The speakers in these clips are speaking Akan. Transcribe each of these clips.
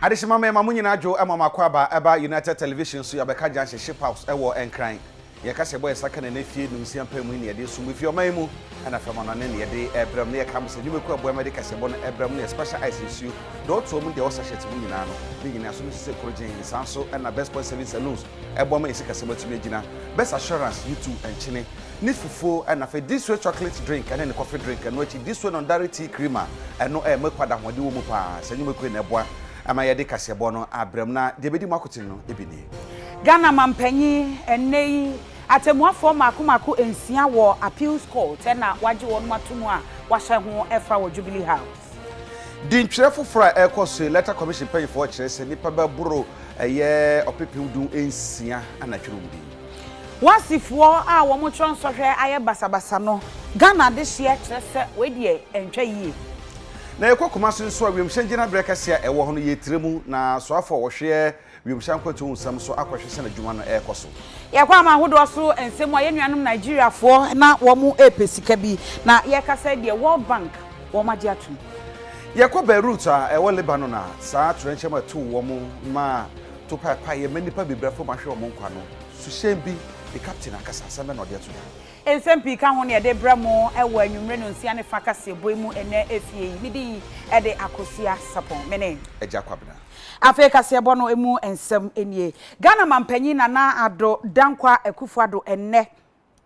Adishima me mamu nyina adwo amama kwaba eba United Television so yabeka janhye ship house ewo enkran ye ka se boy saka na nafie nu nsiampa mu ne ye de sumu fie oman mu ana fama no ne ye de ebram ne ye kam se nyumeku aboa ma de ka se bo no ebram ne special ice issue do to mu de wo sachet mu nyina no ne nyina so se project sanso na best point service saloons ebo ma esika se matumi agina best assurance YouTube enchine ni fufu na fe this way chocolate drink and then coffee drink and which this one on dairy tea creamer and no mekwada hode wo mu pa se nyumeku na eboa ama yede kasebo no abram na de bedi makotin no ebini Ghana mampanyi enei atemuafo makomako ensia wo appeals court na waje won matomu a wahye ho efra wo Jubilee House din twefofra ekoso letter commission pay for chese nipa baburo eye opepeudun ensia anatwerumdi wasifo a wo mo tronsohwe aye basabasa no Ghana de hye chese we de entwa yie na ekokoma so awemhyangina brekasia ewo ho no yetiremu na so afọ wo hwe wiemhyankwatu nsam so akwahwe se na dwuma no ekoso yakwa ma hodo so ensem a yenuanom Nigeria fo na wo mu epesika bi na yekasa de World Bank wo magye atum yakwa Beirut a ewo Lebanon na saa trenche ma tu wo mu ma to papa ye manipa bebrafo ma hwe wo nkwa no suhyem bi the captain akasa asame na ode atum SMP ka ho ne de bramo ewo anwumre no nsia ne fakase boimu ene efie yi midi e de Akosua Sarpong mene Agya Kwabena Afrika se bono emu ensem enie Ghana mampanyi na ado dankwa ekufuado enne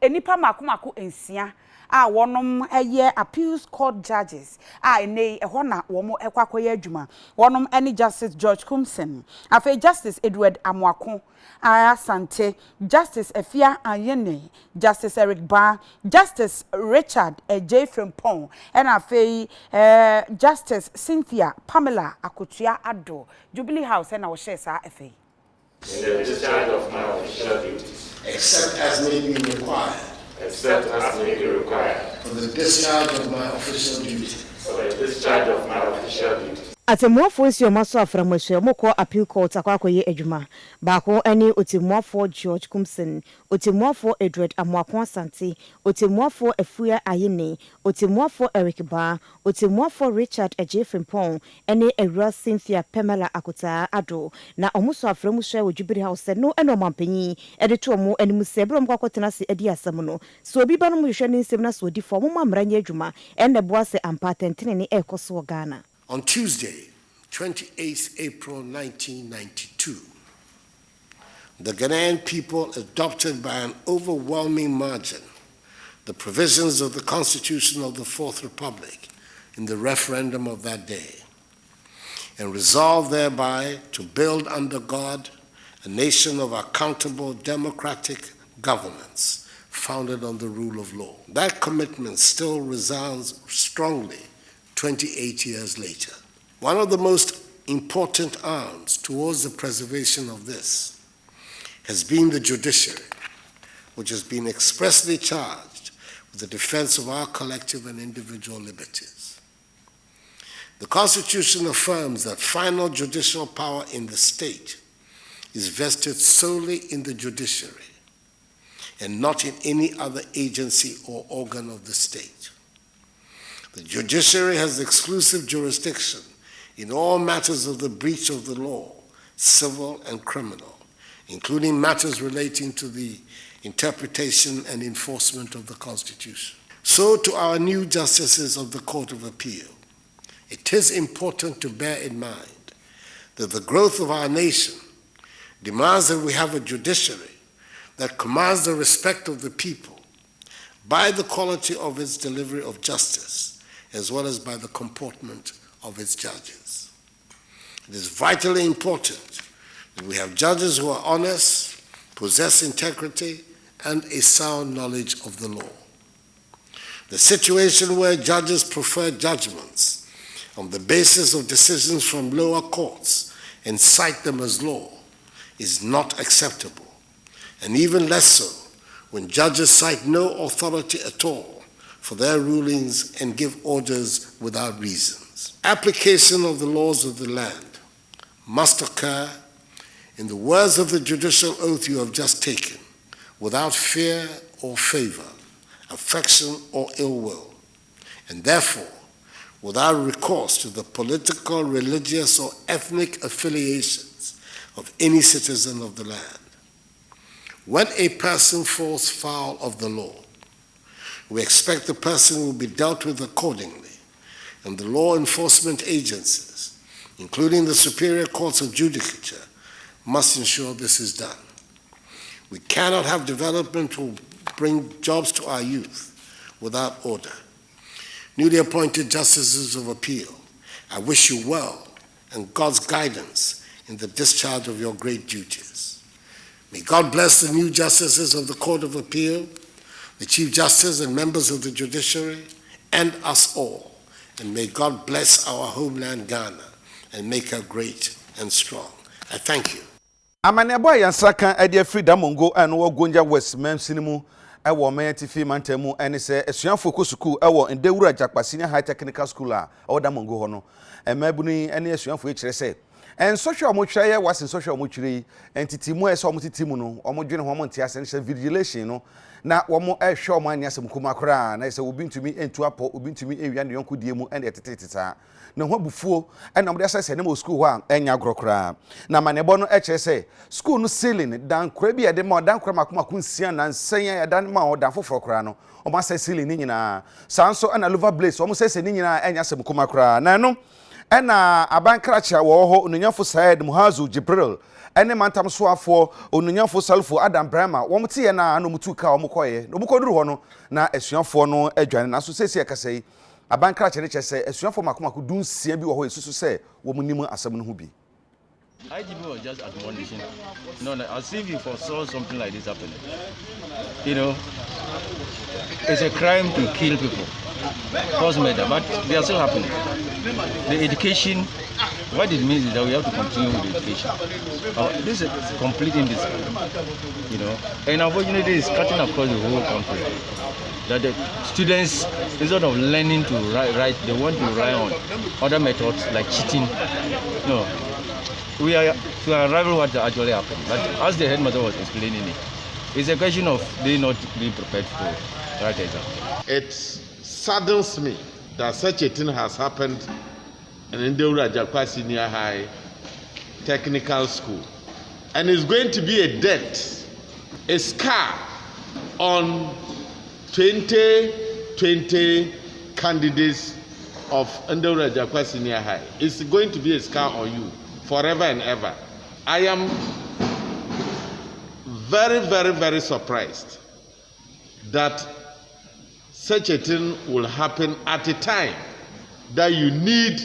enipa makomako ensia a wonom eye appeals court judges a ene eho na wo mo ekwakoye adwuma wonom ene Justice George Kumsen afi Justice Edward Amoako Asante Justice Efia Anyene Justice Eric Ba Justice Richard J. Frimpong and afi Justice Cynthia Pamela Akotua Ado Jubilee House and our share sa afi in the discharge of my official duties except as may be required for the discharge of my official duties. Atemuafo nsioma so aframahwe moko appeal court akwakoye adwuma baako ani otemuafo George Kumsen otemuafo Edward Amoako Asante otemuafo Efua Ayene otemuafo Eric Ba otemuafo Richard J. Frimpong ene Ewura Cynthia Pamela Akotua Ado na omuso aframahwe wo Jubilee House no eno mampanyi ede to omo animu sebrom kwakotena se edi asam no so obi ba no hwe ne nsem na so odi fo mo mamranya adwuma ene boase ampatentene ne ekoso Ghana. On Tuesday, 28th April 1992, the Ghanaian people adopted by an overwhelming margin the provisions of the Constitution of the Fourth Republic in the referendum of that day, and resolved thereby to build under God a nation of accountable democratic governance founded on the rule of law. That commitment still resounds strongly 28 years later. One of the most important arms towards the preservation of this has been the judiciary, which has been expressly charged with the defense of our collective and individual liberties. The Constitution affirms that final judicial power in the state is vested solely in the judiciary and not in any other agency or organ of the state. The judiciary has exclusive jurisdiction in all matters of the breach of the law, civil and criminal, including matters relating to the interpretation and enforcement of the Constitution. So to our new justices of the Court of Appeal, it is important to bear in mind that the growth of our nation demands that we have a judiciary that commands the respect of the people by the quality of its delivery of justice, as well as by the comportment of its judges. It is vitally important that we have judges who are honest, possess integrity, and a sound knowledge of the law. The situation where judges prefer judgments on the basis of decisions from lower courts and cite them as law is not acceptable, and even less so when judges cite no authority at all for their rulings and give orders without reasons. Application of the laws of the land must occur, in the words of the judicial oath you have just taken, without fear or favor, affection or ill will, and therefore without recourse to the political, religious, or ethnic affiliations of any citizen of the land. When a person falls foul of the law, we expect the person will be dealt with accordingly, and the law enforcement agencies, including the superior courts of judicature, must ensure this is done. We cannot have development to bring jobs to our youth without order. Newly appointed justices of appeal, I wish you well and God's guidance in the discharge of your great duties. May God bless the new justices of the Court of Appeal, the Chief Justice and members of the judiciary, and us all. And may God bless our homeland Ghana and make her great and strong. I thank you. Amanebo yansaka ade Frida Mongo eno Gonja West Mem Sinimu ewo Mayatifi Mantemu ene se esuanfo kosuku ewo Ndewura Jakpa Senior High Technical School a oda Mongo ho no emabuni ene esuanfo e kire se en social mo twaye was social mo twire entity mu ese omotiti mu no omodwene ho mo ntia se vigilation no na womo ehwe omo anya asem kuma kora na ese obi ntumi entu apo obi ntumi ewia ne yonko die mu ene eteteteta na ho bufuo ena mo de asese ne mo school ho a enya grokora na manebo no ekire se school no ceiling dan kora bi ede ma dan kora makoma kunsia na nsen ya dan ma o dan foforo kora no o ma se ceiling ni nyina sanso ana lover blaze o mo se ni nyina enya asem kuma kora na no ena abankracha wo ho onunyafo Said Muhazu Jibril ene mantam soafo onunyafo Salfo Adam Brahma wo mtie na no mutu ka wo mkoye no mkoduru ho no na esuafo no adwane na so sesi akasai abankracha ne chese esuafo makomako dunsia bi wo ho esusu se wo munim asem no ho bi. IGP was just admonishing. No, as if you foresaw something like this happening. You know, it's a crime to kill people, cause murder, but they are still happening. The education, what it means is that we have to continue with the education. This is complete indiscipline, you know, and unfortunately it's cutting across the whole country. That the students, instead of learning to write, they want to rely on other methods like cheating. No. We are to unravel what actually happened. But as the headmaster was explaining it, it's a question of they not being prepared for that exam. It saddens me that such a thing has happened in Ndewura Jakpa Senior High Technical School. And it's going to be a dent, a scar on 2020 candidates of Ndewura Jakpa Senior High. It's going to be a scar on you forever and ever. I am very, very, very surprised that such a thing will happen at a time that you need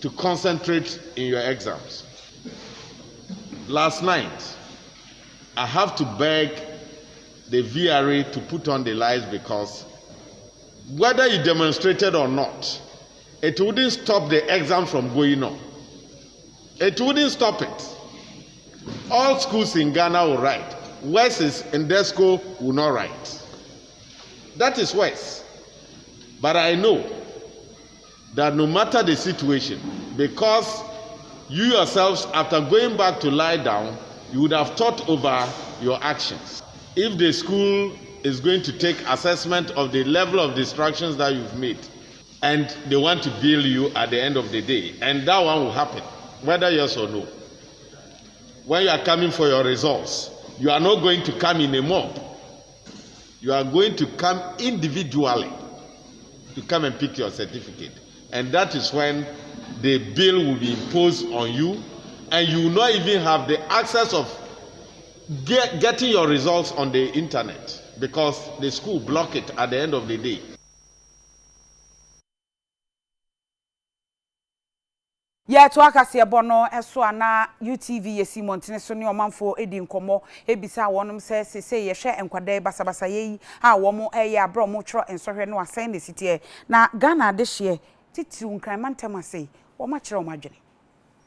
to concentrate in your exams. Last night, I have to beg the VRA to put on the lights because whether you demonstrated or not, it wouldn't stop the exam from going on. It wouldn't stop it. All schools in Ghana will write. West is in their school will not write. That is West. But I know that no matter the situation, because you yourselves, after going back to lie down, you would have thought over your actions. If the school is going to take assessment of the level of distractions that you've made, and they want to bill you at the end of the day, and that one will happen, whether yes or no. When you are coming for your results, you are not going to come in a mob. You are going to come individually to come and pick your certificate. And that is when the bill will be imposed on you, and you will not even have the access of getting your results on the internet because the school block it at the end of the day. Yeah, to akase bono eso ana UTV yesi montene so ne omanfo edi nkomo ebisa wonom se ye hwe enkwada basabasa yi a wo mo eye abro mo tro ensohwe no asen ne sitie na Ghana de hye titi unkran mantamase wo ma kire o madwene.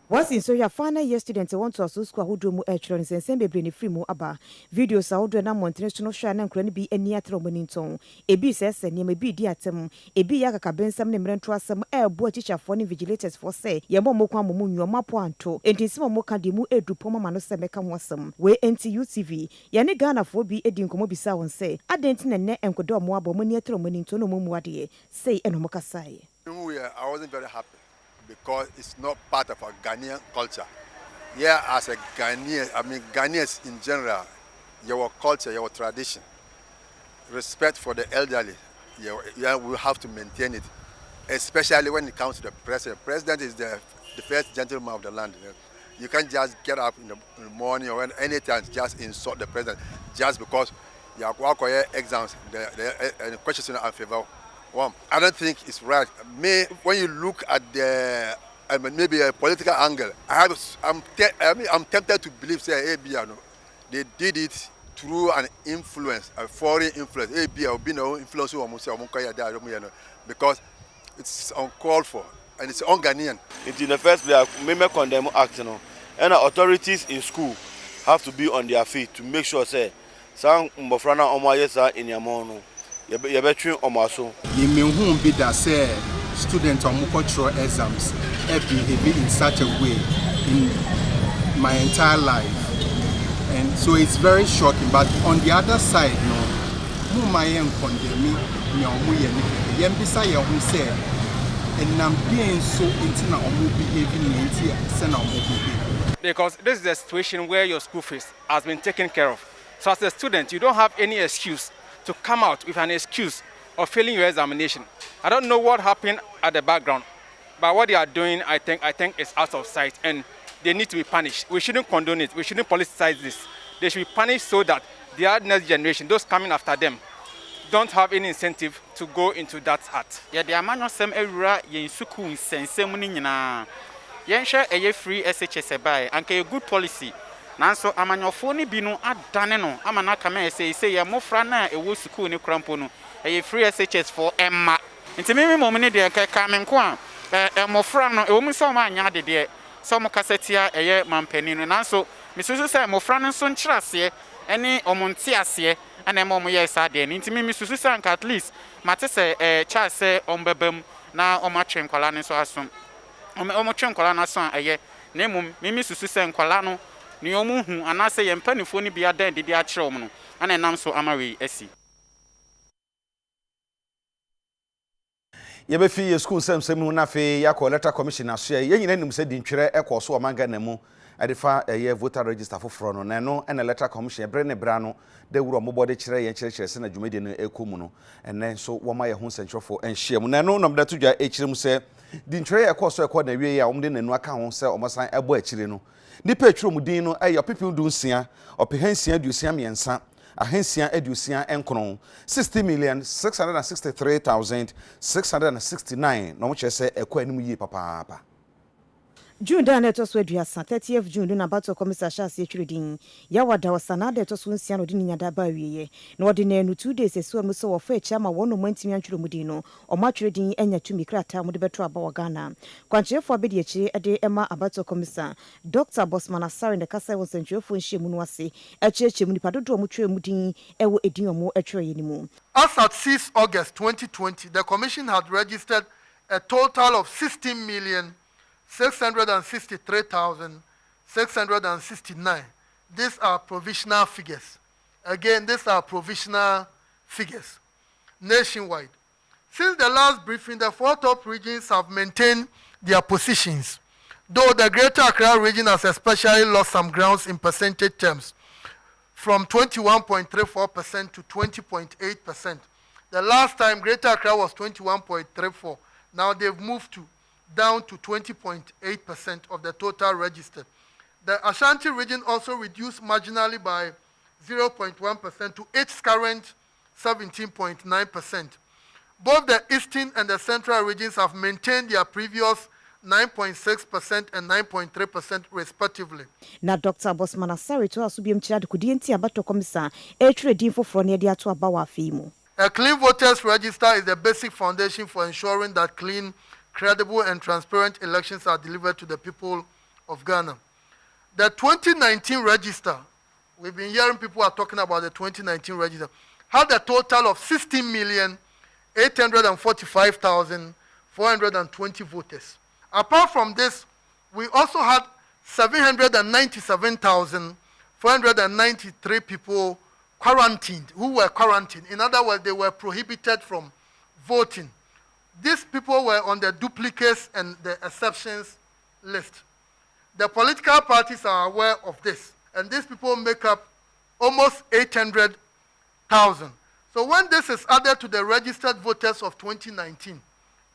Once in so your final year students want to also school who do mu echron sense bebre ni free mu aba videos a wodo na montene no hwa na nkra ne bi ani atra moninton ebi sese ne ma bi di atem ebi ya kaka bensam ne mrento asem ebo teacherfo ne vigilators for say ye mo mokwa mo nwoma po anto entisimo mo ka de mu edupo mama no se meka mo asem we NTUTV ye ne Ghana fo bi edi nkomo bisa won say adenti ne enkodo mo abo mo ni atra moninton no mo mu ade say eno mo kasaye. I wasn't very happy because it's not part of our Ghanaian culture. Yeah, as a Ghanaian, Ghanaians in general, your culture, your tradition, respect for the elderly, we have to maintain it, especially when it comes to the president. The president is the first gentleman of the land. You can't just get up in the morning or any time just insult the president just because you have exams, the questions in our favor. I don't think it's right. When you look at the maybe a political angle, I'm tempted to believe say they did it through an influence, a foreign influence. Because it's uncalled for and it's un-Ghanaian. In the first place, we may condemn act, and authorities in school have to be on their feet to make sure say some mbofrana omayesa in yamono. You between omaso. You may whom be that say students on cultural exams behave in such a way in my entire life, and so it's very shocking. But on the other side, who my condemn who say, and I'm being so intimate on behaving because this is a situation where your school fees has been taken care of. So as a student, you don't have any excuse to come out with an excuse of failing your examination. I don't know what happened at the background, but what they are doing, I think is out of sight, and they need to be punished. We shouldn't condone it. We shouldn't politicize this. They should be punished so that the next generation, those coming after them, don't have any incentive to go into that art. Yeah, the amano sem erura yen suku nsensem ni nyina. Yen hwe eye free SHS by anka a good policy. Nanso amanyofo ni bi no adane no amana kama say ye mofra na ewo suku ni krampo no eye free SHS for Emma. Nti mimi mom ni de ka me nko a mofra no ewo mu so ma anya de de so mo kasetia eye mampani no nanso misusu say mofra no so nkyerase ene omonte ase ana mom ye sa de nti mimi susu say at least mate say cha say ombebam na omatwe nkwala ne so asom omotwe nkwala na so eye na mom mimi susu say nkwala no ni omuhu anase ye mpanifo ni bia dan didi a kire om no ana nam so amawe asi ye be fi ye school sem na fe ya ko letter commission aso ye nyina nim se di ntwere ekoso o manga na mu adefa ye voter register foforo no na no na letter commission bre ne bra no de wuro mobode kire ye kire se na dwumade no ekomu no enne so wo ma ye ho sentrofo enhye mu na no nom da tudwa ekire mu se di ntwere ekoso ekọ na wie ya omde nanu aka ho se omosan ebo akire no nipa etwuro mu din no ayo people do nsia opehansia dusia miensa ahansia edusia enkron 60,663,669 no mo chese ekọ anim yi papa June da na to so aduasa 30th June na bato komisa shase etwredin ya wada wasana da to so nsia no de nyada ba wieye na odi na enu 2 days esu mu so wo fa echa ma wono mantimi antwere mu din no o ma twredin anya tumi krata mu de beto aba wa Ghana kwanchefo abedi echi ede ema abato komisa Dr. Bosman Asare de kasa wo sentwefo nhye mu no ase echeche mu nipa dodo mu twere mu din ewo edin omo etwere yeni mu. As at 6 August 2020, the commission had registered a total of 16,663,669. These are provisional figures. Again, these are provisional figures nationwide. Since the last briefing, the 4 top regions have maintained their positions, though the Greater Accra region has especially lost some grounds in percentage terms, from 21.34% to 20.8%. The last time Greater Accra was 21.34%. Now they've moved down to 20.8% of the total registered. The Ashanti region also reduced marginally by 0.1% to its current 17.9%. Both the Eastern and the Central regions have maintained their previous 9.6% and 9.3% respectively. Na Dr. Bosman Asare to asubiem chad kudienti abato komisa etredin foforo ne de ato aba wa afimu. A clean voters register is the basic foundation for ensuring that clean, credible and transparent elections are delivered to the people of Ghana. The 2019 register, we've been hearing people are talking about the 2019 register, had a total of 16,845,420 voters. Apart from this, we also had 797,493 people quarantined, who were quarantined. In other words, they were prohibited from voting. these people were on the duplicates and the exceptions list. The political parties are aware of this, and these people make up almost 800,000. So when this is added to the registered voters of 2019,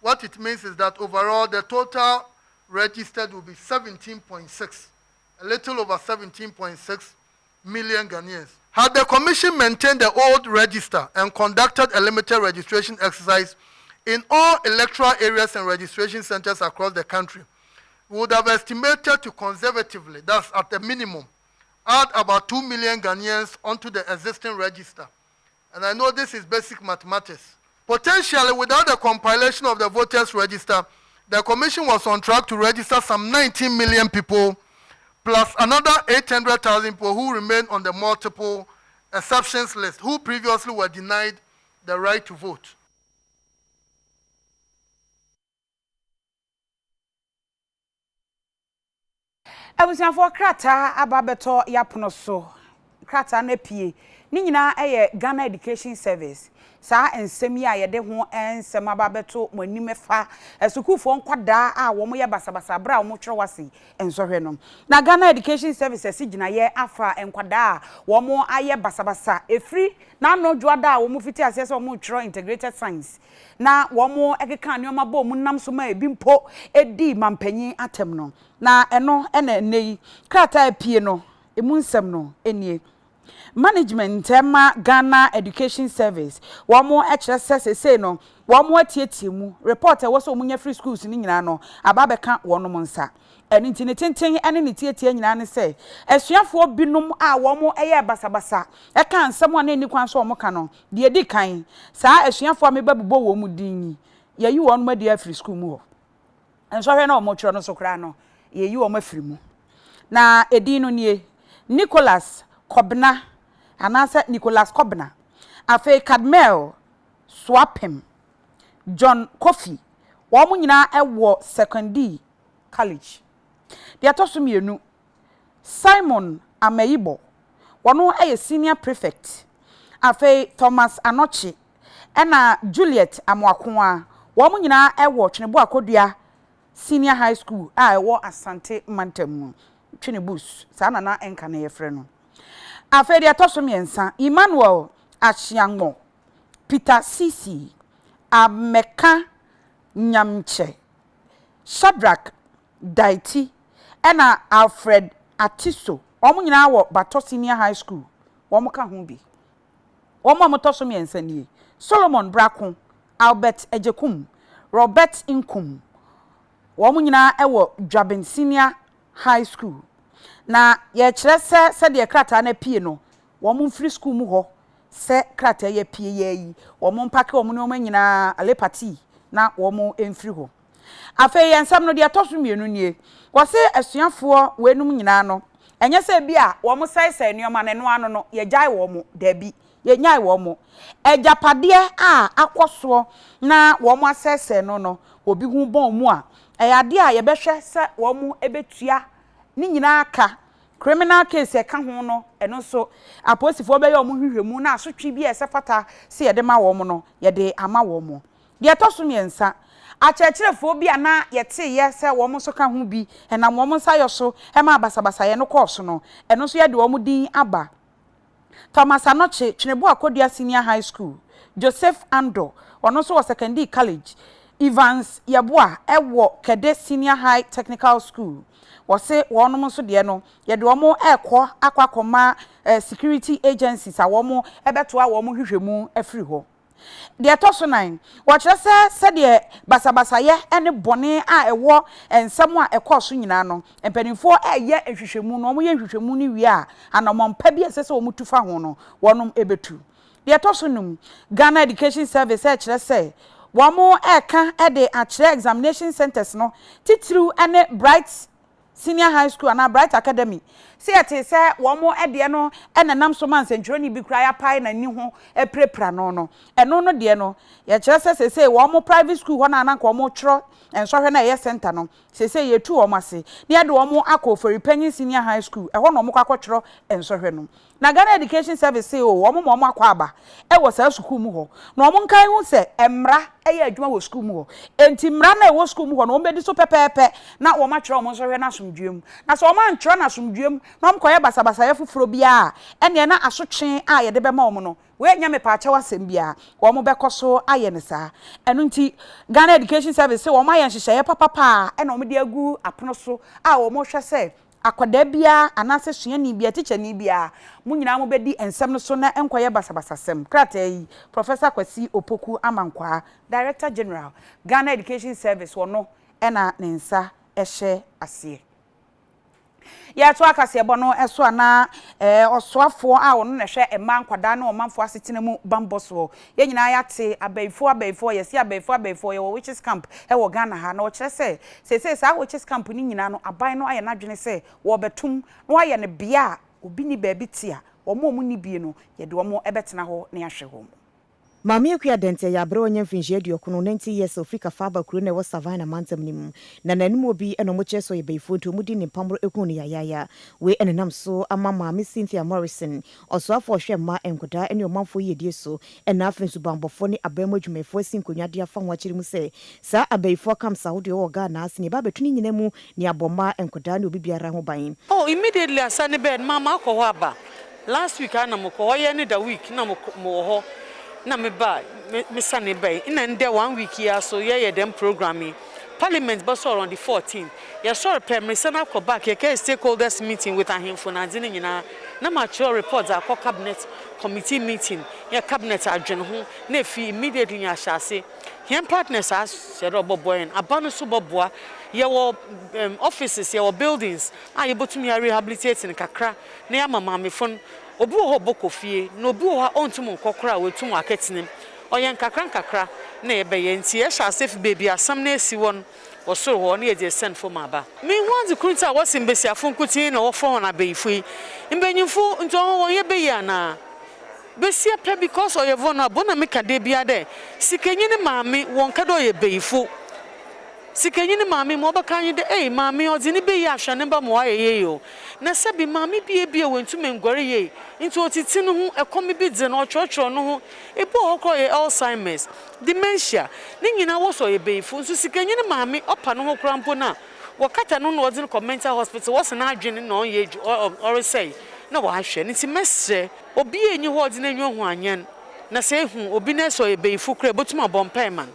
what it means is that overall the total registered will be 17.6, a little over 17.6 million Ghanaians. Had the commission maintained the old register and conducted a limited registration exercise in all electoral areas and registration centers across the country, we would have estimated to conservatively, that's at the minimum, add about 2 million Ghanaians onto the existing register. And I know this is basic mathematics. Potentially, without the compilation of the voters register, the commission was on track to register some 19 million people, plus another 800,000 people who remain on the multiple exceptions list, who previously were denied the right to vote. Abusiafo krata ababeto yapono so krata na pie ni nyina eye Ghana Education Service saa ensemi a yede ho ensem ababeto manimefa esukufo nkwada a wo mo ye basabasa bra wo mo twere wase ensohwe no na Ghana Education Service sigina ye afa enkwada a wo mo aye basabasa efri na no dwoada a wo mo fiti asese wo mo twere integrated science na wo mo ekeka nneoma bo mu nam so ma ebi mpo edi mampanyi atem no na eno ene nei krata apie no emu nsem no enie management ema Ghana Education Service wamo HSS no wamo atietie mu report e wo so munya free schools ni nyina no ababeka wonom nsa eni ntine tenten ene ne tietie nyina ne se asuafo binum a womo eye basabasa e kan nsem a na ni kwan so womo ka no de edi kan saa asuafo a mebabubo wo mu din ye yi wonom ade free school mu ho enso hwe na womo twero no so kra no ye yi womo afiri mu na edi no nie Nicholas Kwabena anasa Nicholas Kwabena afe Cadmel Swapem John Kofi wo nyina ewo secondary college dia tosumienu Simon Ameyibo wono eye senior prefect afe Thomas Anochi ena Juliet Amwakoa wo nyina ewo Twenebo Akodua senior high school a ewo Asante Mantam Twenebus sa na enka na yefre no afedi atosomiensa Emmanuel Ashiango Peter Sisi Ameka Nyamche Shadrack Daiti ena Alfred Atiso omo nyina wo Bato Senior High School omo ka ho bi omo amotosomiensa ni Solomon Brako Albert Ejekum Robert Inkum omo nyina ewo Dwaben Senior High School na ye kire se de krata na pie no wo mo free school mu ho se krata ye pie ye yi wo mo mpake wo mo no manyina alepati na wo mo enfri ho afa ye nsam no de atosomienu nie wo se asuafo wenum nyina no enye se bia wo mo sai nneoma ne no ano no ye jai wo mo da bi ye nyai wo mo ejapade a akoso na wo mo asese no obi hu bon mu a eyade a ye behwe se wo mo ebetua ni nyina aka criminal case e ka ho no eno so aposifo be ye omo hwehwemu na asotwe bi esefata se ye de ma wo mo no ye de ama wo mo de etosomiensa achechirefo bi ana ye te ye se wo mo so ka ho bi enam wo mo nsa yo so e ma basabasa ye no course no eno so ye de wo mo din aba Thomas Anoche Twenebo Akodua Senior High School Joseph Ando ono so secondary college Evans Yabua ewo Kede Senior High Technical School wose wonom so de no ye de omo ekọ akwakoma security agencies a womo ebeto a womo hwehwemu afiri ho de etoso 9 wo kire se de basabasa ye ene bone a ewo ensam a ekoso nyina no empanimfo eye hwehwemu no omo ye hwehwemu ni wi a anomompa bi esese omo tufa ho no wonom ebetu de etoso num Ghana Education Service e kire se womo eka de a kire examination centers no titru ene Bright Senior High School and Bright Academy se ate se wo mo ede no enenam so man sentro ni bi kura ya pai na ni ho eprepra no no eno no de no ye kire se wo mo private school ho na ananka wo mo tro ensohwe na ye center no se ye tu wo mase ne de wo mo akọ for Penny Senior High School e ho no mo kwakotro ensohwe no na Ghana Education Service say o wo mo akọ aba e wo sa school mu ho na wo nkan hu se emra eye adwuma wo school mu ho enti mra na e wo school mu ho no wo bedi so pepepe na wo ma tro mo nsohwe na asomdwem na so wo ma ntro na asomdwem na mo koye basabasa ye fufuro bia ene na asotwe a ye de be ma wo no we nya me pa acha wasem bia wo mo bekoso aye ne sa enu nti Ghana Education Service say wo ma ye nhyehyeye papa e na wo de agu apono so a wo mo hwe se akwada bia anase suani bia teacher ni bia mu nyina mo bedi ensem no so na enkoye basabasa sem krata yi Professor Kwasi Opoku Amankwa Director General Ghana Education Service wono ena ne nsa ehye ase ya to akase bono eso ana osoafo a wono na hwe ema nkwada na omanfo asetene mu bamboso ye nyina ya te abaifo yesi abaifo ye witches camp e wo Ghana ha na o kire se sa witches camp ni nyina no aban no aye na dwene se wo betum no aye ne bia obi ni ba bi tia omo mu ni bie no ye de omo ebetena ho na ahwe ho Mami Akua Dente ya bro onye mfinje aduokono 90 years Africa Faba kuro na wo Savannah mantam nim na nanim obi eno mo cheso ye beifo to mudi ni pamro ekunu yaya we enenam so ama Mami Cynthia Morrison osoafo hwemma enkoda ene omanfo yedie so ena afensu bambofo ni abemo dwumefo asinkonwade afa ho akiri mu se sa abeifo kam Saudi wo Ghana asini ba betuni nyina mu ni aboma enkoda ne obi biara ho ban immediately asane bed mama ko aba last week ana mo ko ye ne da week na mo ho na me ba me sane bay in and there 1 week here so yeah them programming parliament but so on the 14th yeah sorry primary sana ko back here stakeholders meeting with ahim for na dini nyina na mature reports are cabinet committee meeting yeah cabinet adwen ho na fi immediately ya shase him partners as said oboboy and abanu so boboa your offices your buildings are able to rehabilitate in kakra na ya mama me phone obi ho bokofie no obi ho ontum nkokora wetum aketenem oyen kakra na ebeye nti e sha safe baby asam na esi won osoro ho na ye send for maba me wanzi kunta wasim besiafo nkutin na wo fo na beifui mbenyimfo nto won ye be ya na besia pe because oyevo na bona me kade bia de sikanyine maami won kado ye beifo sikanyine maami mo baka nyi de maami odini be ya hwane ba mo aye yo na sabi maami bie wentum ngore ye into otiti no ho ekomi bi de no chocho no ho ebo okọ ye Alzheimer's dementia ni nyina wo so ye beifo nso sikanyine maami opa no ho krampo na wakata no no odin mental hospital was na adwene no ye or say na wa hwe nti mesre obi enyi ho odin enyo ho anyen na se hu obi na so ye beifo kra botuma bompa man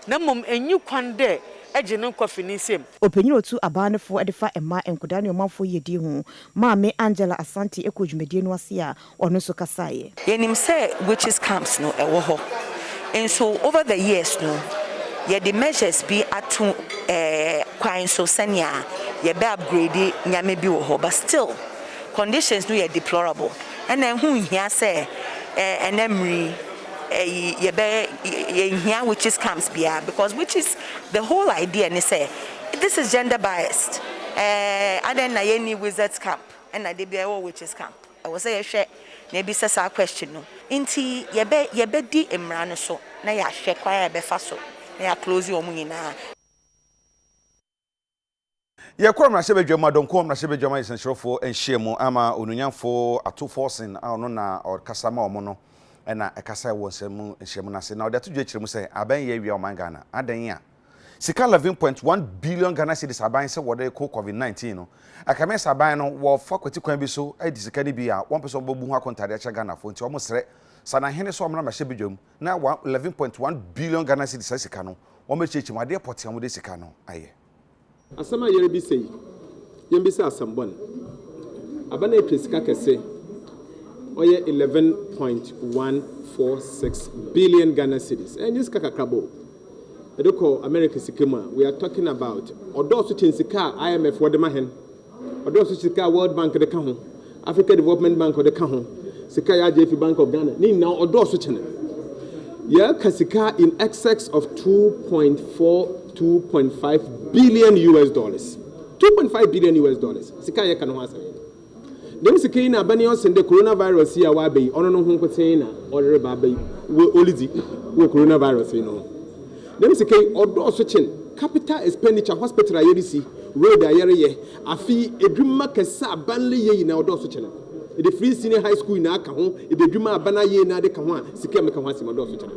na mom enyi kwan de ejene kwafinisem openyi otu abanefo edefa emma enkoda ne omanfo yedi hu maame Angela Asante ekojumedie no ase a ono so kasaye yenim say witches camps no ewo ho and so over the years no ye the measures be atu kwan so senia ye be upgrade nyame bi wo ho but still conditions no ye deplorable and then hu hia say enemri which is camps bia because which is the whole idea and say this is gender biased and then na any wizards camp and na dey be which is camp I was say hwe na bi sesa question no nti ye be di emra no so na ya hwe kwa ya be fa so na ya close omu nyina ye kwam na shebe dwama don kwam na shebe dwama isenshirofo enhyiemu ama onunyamfo atoforcing a ono na orkasama omo no ena ekasa wo nsemu enhyiemu na se na ode atudwe kire mu se aban ye wi oman Ghana adan ya sika 11.1 billion Ghana cedis aban se wode ko COVID-19 no akame saban no wo fa kwati kwan bi so edi sika ni bi a one person bobu hu akontade acha Ghana fo nti omo sere sana hene so omna ma shebe dwam na 11.1 billion Ghana cedis sika no omo chechi mu ade poti amu de sika no aye asama yere bi sei yembi se asambon abana epesika kese oye 11.146 billion Ghana cedis and this kakakabo edoko America sikema we are talking about odo so tinsika IMF wodema hen odo so sika World Bank de ka ho Africa Development Bank de ka ho sika ya JF Bank of Ghana ni na odo so chene ya kasika in excess of 2.5 billion US dollars 2.5 billion US dollars sika ya kan ho asa dem sike na abani on sende coronavirus here wa be ono no ho nkoten na orere ba be olidi wo coronavirus no dem sike odo so chen capital expenditure hospital ayerisi road ayereye afi edwuma kesa abanle ye na odo so chen the free senior high school na aka ho edwuma abana ye na de ka ho sike me ka ho asem odo so chen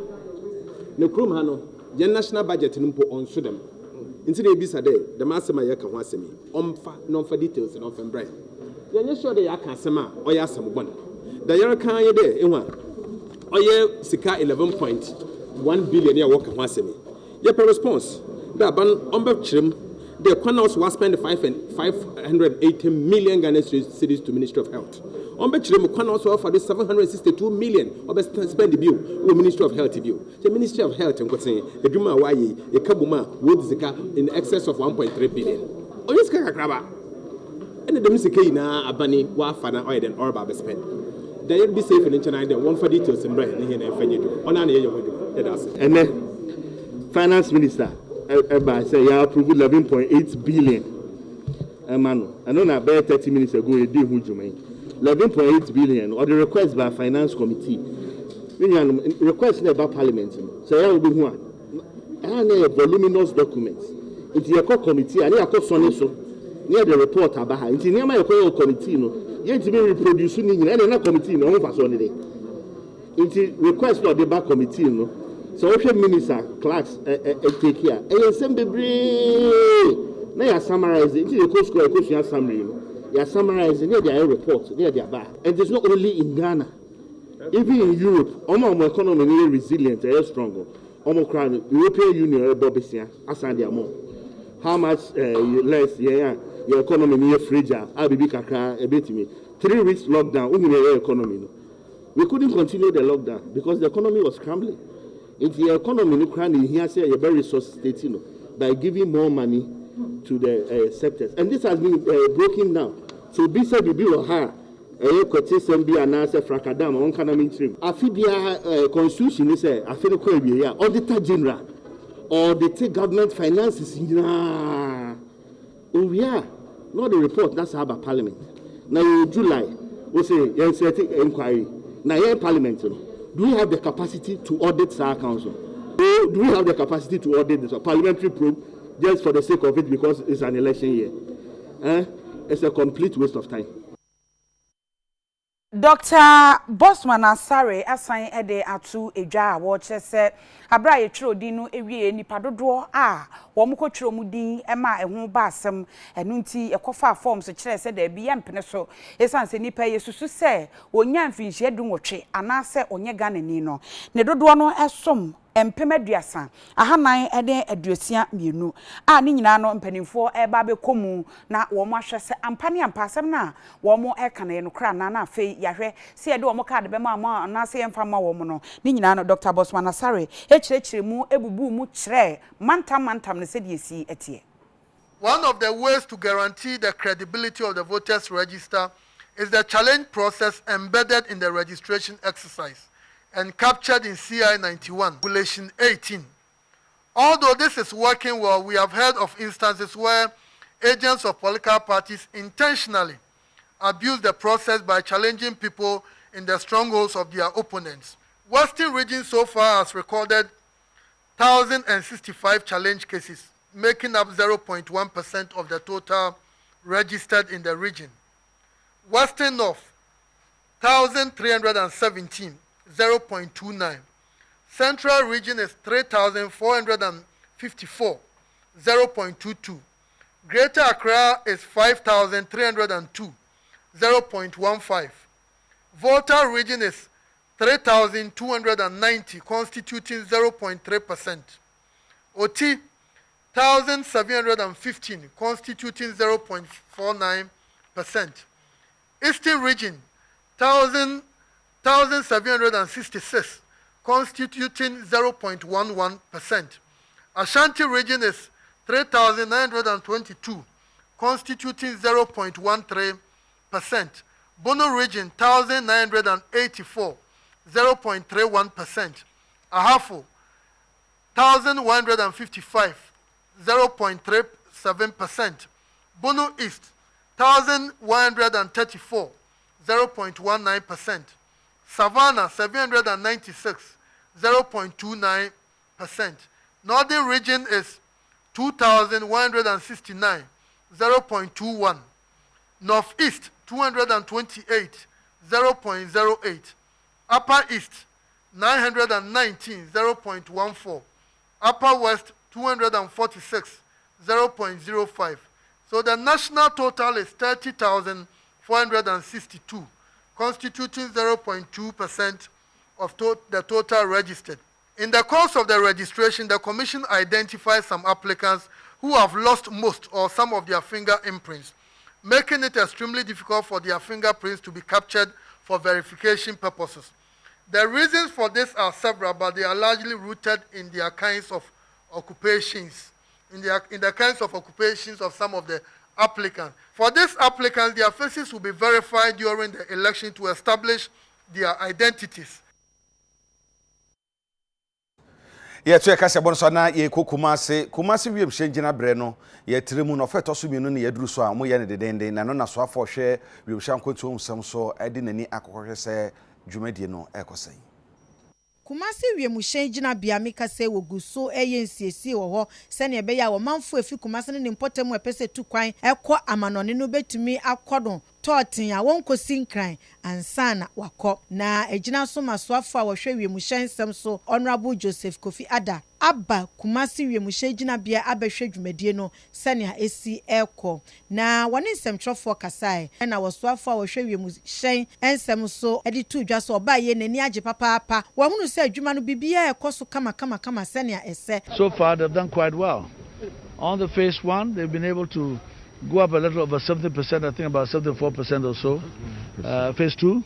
ne krom ha no ye national budget no po on so dem nti na ebisa de dem asema ye ka ho asem omfa no fa details no fa mbrai yenye sure de ya ka asem a oya asem gbon da yere kan ye de enwa oye sika 11.1 billion ya wo ka ho asem ye per response da ban ombe chirem the Kwanos was spend 580 million Ghana cedis to Ministry of Health. Ombe chirem Kwanos offer the 762 million obe spend the bill with Ministry of Health bill. The Ministry of Health nko say edwuma waye e kabuma wo zika in excess of 1.3 billion. Oyi sika kakraba. Ene dem sika ina abani wa fa na oil den orba be spend. Then you be safe in China then one for details in bread here na efanye do. Ona na ye yodo. That's Ene Finance Minister I say you approved 11.8 billion. Manu, I know na about 30 minutes ago you did 11.8 billion or the request by Finance Committee. Request about Parliament. So I will be one. I have voluminous documents. It's your committee. I need a question so near the report about it. It's near my committee. No, yet to be reproducing in any committee. No, for so day. It's request for the back committee. No. So if your minister clerks take care, and you send the brief. Now you summarize it. You go score a question summary. You summarize it. Their report. Their back. And it's not only in Ghana, even in Europe. Our economy is resilient. Very strong. Our European Union Bobisia asandi amo. How much less? Yeah, your economy is fragile. I be kakra a bit me. 3 weeks lockdown. Your economy. We couldn't continue the lockdown because the economy was crumbling. If the economy in Ukraine here say a very resuscitating by giving more money to the sectors, and this has been broken down. So be said to be or her a quotation be an answer fracadam on economic trim. Afibia constitution is a feel auditor general or the take government finances. Oh yeah, not the report that's about Parliament. Now in July we say inquiry. Now here Parliament. Do we have the capacity to audit our council? Do we have the capacity to audit this parliamentary probe just for the sake of it because it's an election year? It's a complete waste of time. Dr. Bosman Asare asan ede atu edwa wo che abra ye tro din no ewie nipa dodo wo mo ko tro mu din ema eho ba asem enu nti ekofa forms kire se da bi yempene so esan se nipa yesusu se onya mfinhie dunwotwe anase onye ganani no ne dodo no esom empemaduasa ahanan ede aduosia mienu ni nyina no mpanimfo eba be komu na wo mo ahwe se ampane ampasem na wo mo eka na yenokra na afi yahwe se ede wo mo card be ma na se yemfa ma wo mo no ni nyina no Dr. Bosman Asare echirechire mu ebubu mu kire mantam ne se de esi etie. One of the ways to guarantee the credibility of the voters register is the challenge process embedded in the registration exercise and captured in CI 91, Regulation 18. Although this is working well, we have heard of instances where agents of political parties intentionally abuse the process by challenging people in the strongholds of their opponents. Western region so far has recorded 1,065 challenge cases, making up 0.1% of the total registered in the region. Western North, 1,317. 0.29. Central region is 3,454, 0.22. Greater Accra is 5,302, 0.15. Volta region is 3,290, constituting 0.3%. Oti, 1,715, constituting 0.49%. Eastern region, 1,766, constituting 0.11%. Ashanti region is 3,922, constituting 0.13%. Bono region, 1,984, 0.31%. Ahafo, 1,155, 0.37%. Bono East, 1,134, 0.19%. Savannah, 796, 0.29%. Northern region is 2,169, 0.21. Northeast, 228, 0.08. Upper East, 919, 0.14. Upper West, 246, 0.05. So the national total is 30,462, constituting 0.2% of the total registered. In the course of the registration, the Commission identifies some applicants who have lost most or some of their finger imprints, making it extremely difficult for their fingerprints to be captured for verification purposes. The reasons for this are several, but they are largely rooted in their kinds of occupations, in the kinds of occupations of some of the applicants. For these applicants, their faces will be verified during the election to establish their identities. Yeah, to ekase bonso na ye Kumasi wiem hyengyina bre no ye tiremu no feto so mienu ne yaduru so a mo ye ne dedende na no na so afo hwe wiem hyankontu nsem so edi nani akokohwe se dwumadie no ekosen. Kumasi wiem hyengyina bia mekase woguso nsiesie wo ho se ne be ya wo manfo afi Kumasi ne mpotemu epese tu kwan ekọ amanone no betumi akodo totin ya wonkosi nkran ansana wakọ na ejina so masoafo a wohwe wiem hyensem so Honorable Joseph Kofi Ada aba Kumasi wiem hyengyina bia abehwe dwumadie no se ne esi ekọ na wone nsemtwofo kasae na wosoafo a wohwe wiem hyen ensem so edi tu dwa so oba ye nani age papa wo hunu se adwuma no bibia ekoso kama se ne ese. So far they've done quite well. On the phase 1 they've been able to go up a little over 70%, I think about 74% or so. Phase 2,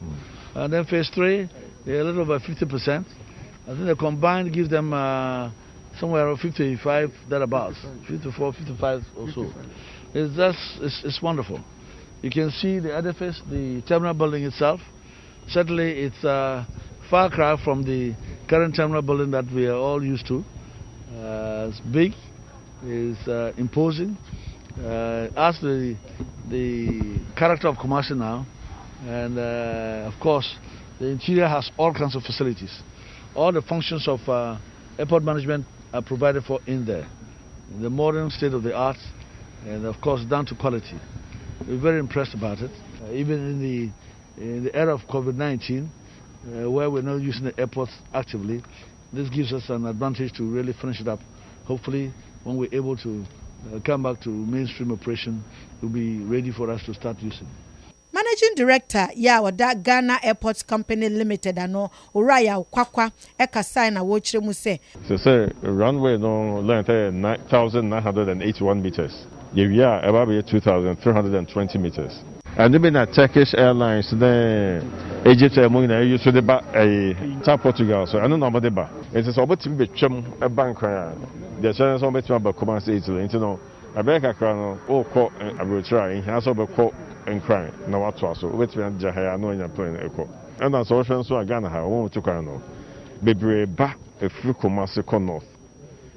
and then phase 3, they're a little over 50%. I think the combined gives them somewhere around 55, thereabouts, 54, 55 or so. It's wonderful. You can see the edifice, the terminal building itself. Certainly, it's a far cry from the current terminal building that we are all used to. It's big, it's imposing. As the character of Kumasi now, and of course the interior has all kinds of facilities. All the functions of airport management are provided for in there, in the modern state of the art, and of course down to quality. We're very impressed about it. Even in the era of COVID-19, where we're not using the airports actively, this gives us an advantage to really finish it up. Hopefully, when we're able to come back to mainstream operation, will be ready for us to start using. Managing Director Oda Ghana Airports Company Limited ano Oraya Kwakwa ekasai na wochire mu se. So runway no length 9,981 meters. We are about 2,320 meters. And even at Turkish Airlines, the Egypt Airlines used to the Portugal. So I don't know about the bar. It is about to be a bank. The channels are better about Kumasi Italy. You know, I beg a crown or court and I will try. He has over court and crime. No, what was so? Which we are no in your plane echo. And that's also so I Ghana. I want to crown. Be back a free Kumasi north.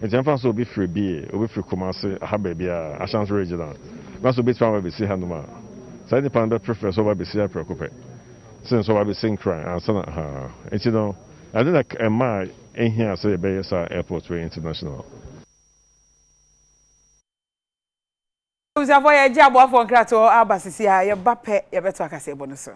It's also be free be free Kumasi. I have baby a chance regional. That's a bit from we see Hanuma. So I depend prefer so be see preoccupied. Since so I be seeing crime and so and you know I think like a man in here say be airport way international. Uzavoya jabo afọ nkrato abasisi ya bape ya beto akase bonuso.